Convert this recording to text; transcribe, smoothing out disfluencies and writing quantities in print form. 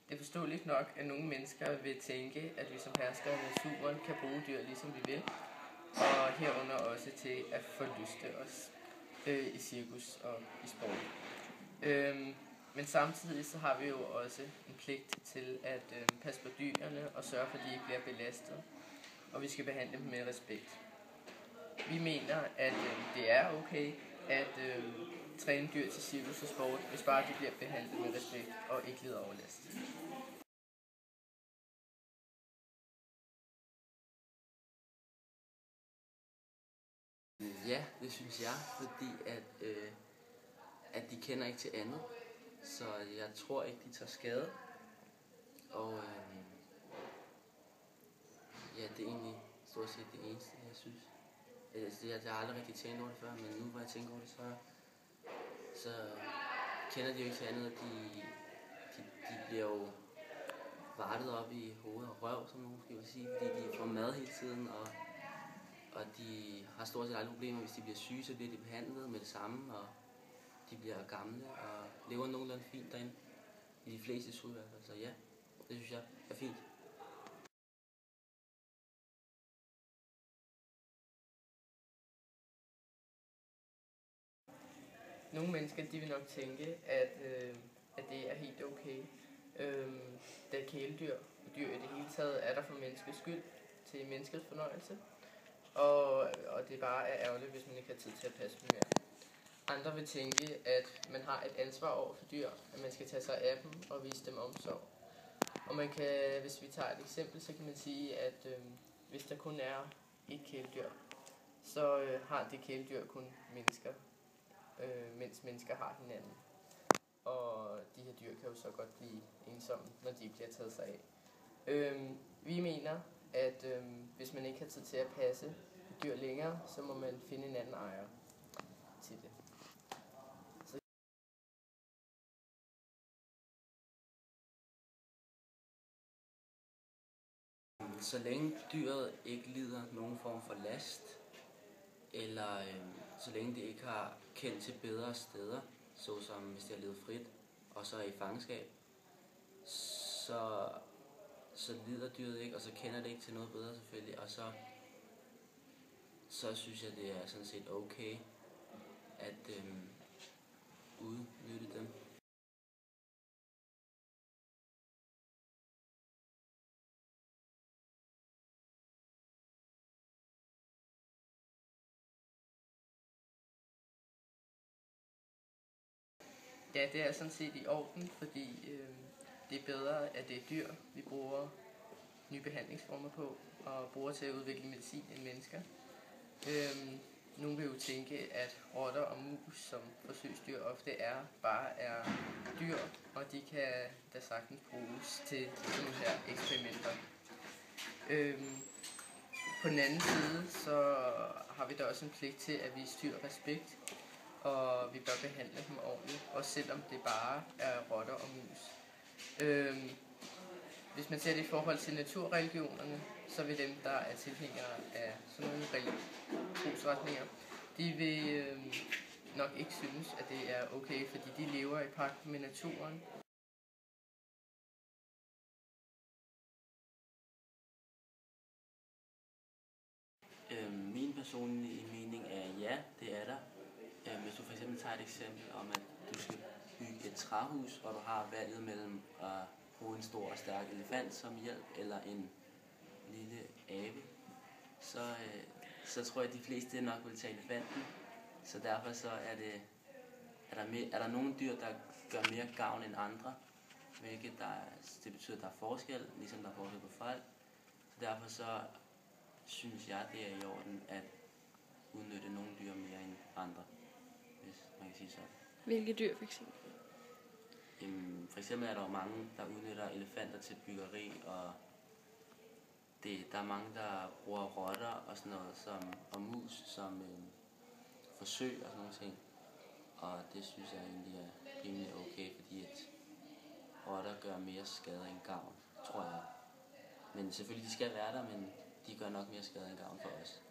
Det er forståeligt nok, at nogle mennesker vil tænke, at vi som herskere af naturen kan bruge dyr ligesom vi vil, og herunder også til at forlyste os i cirkus og i sport. Men samtidig så har vi jo også en pligt til at passe på dyrene og sørge for, at de ikke bliver belastet, og vi skal behandle dem med respekt. Vi mener, at det er okay at træne dyr til cirkus og sport, hvis bare de bliver behandlet med respekt og ikke lider overlast. Ja, det synes jeg, fordi at de kender ikke til andet, så jeg tror ikke, de tager skade. Og ja, det er egentlig stort set det eneste, jeg synes. Jeg har aldrig rigtig tænkt over det før, men nu hvor jeg tænker over det, så kender de jo ikke til andet, at de bliver jo vartet op i hoved og røv, som nogen skal sige, fordi de får mad hele tiden, og de har stort set aldrig problemer. Hvis de bliver syge, så bliver de behandlet med det samme, og de bliver gamle og lever nogenlunde fint derinde. I de fleste i hvert fald. Så ja, det synes jeg er fint. Nogle mennesker de vil nok tænke, at det er helt okay, da kæledyr og dyr i det hele taget er der for menneskets skyld, til menneskets fornøjelse, og det bare er ærgerligt, hvis man ikke har tid til at passe dem mere. Andre vil tænke, at man har et ansvar over for dyr, at man skal tage sig af dem og vise dem omsorg. Og man kan, hvis vi tager et eksempel, så kan man sige, at hvis der kun er et kæledyr, så har det kæledyr kun mennesker, mens mennesker har hinanden. Og de her dyr kan jo så godt blive ensomme, når de bliver taget sig af. Vi mener, at hvis man ikke har tid til at passe dyr længere, så må man finde en anden ejer til det. Så længe dyret ikke lider nogen form for last, eller så længe det ikke har kendt til bedre steder, såsom hvis det har levet frit, og så er i fangenskab, så lider dyret ikke, og så kender det ikke til noget bedre selvfølgelig, og så synes jeg, det er sådan set okay at udnytte dem. Ja, det er sådan set i orden, fordi det er bedre, at det er dyr, vi bruger nye behandlingsformer på, og bruger til at udvikle medicin end mennesker. Nogle vil jo tænke, at rotter og mus, som forsøgsdyr ofte bare er dyr, og de kan da sagtens bruges til sådan nogle her eksperimenter. På den anden side, så har vi da også en pligt til at vise dyr respekt, og vi bør behandle dem ordentligt, også selvom det bare er rotter og mus. Hvis man ser det i forhold til naturreligionerne, så vil dem, der er tilhængere af sådan nogle trosretninger, de vil nok ikke synes, at det er okay, fordi de lever i pagt med naturen. Min personlige mening er ja, det er der. Hvis du for eksempel tager et eksempel om, at du skal bygge et træhus, og du har valget mellem at bruge en stor og stærk elefant som hjælp, eller en lille abe, så tror jeg, at de fleste nok vil tage elefanten. Så derfor så er der nogle dyr, der gør mere gavn end andre, hvilket det betyder, at der er forskel, ligesom der er forskel på folk. Så derfor så synes jeg, det er i orden at udnytte nogle dyr mere end andre, hvis man kan sige sådan. Hvilke dyr for eksempel? For eksempel er der jo mange, der udnytter elefanter til byggeri, og der er mange, der bruger rotter og sådan noget, og mus som forsøg og sådan nogle ting. Og det synes jeg egentlig er rimelig okay, fordi at rotter gør mere skade end gavn, tror jeg. Men selvfølgelig, de skal være der, men de gør nok mere skade end gavn for os.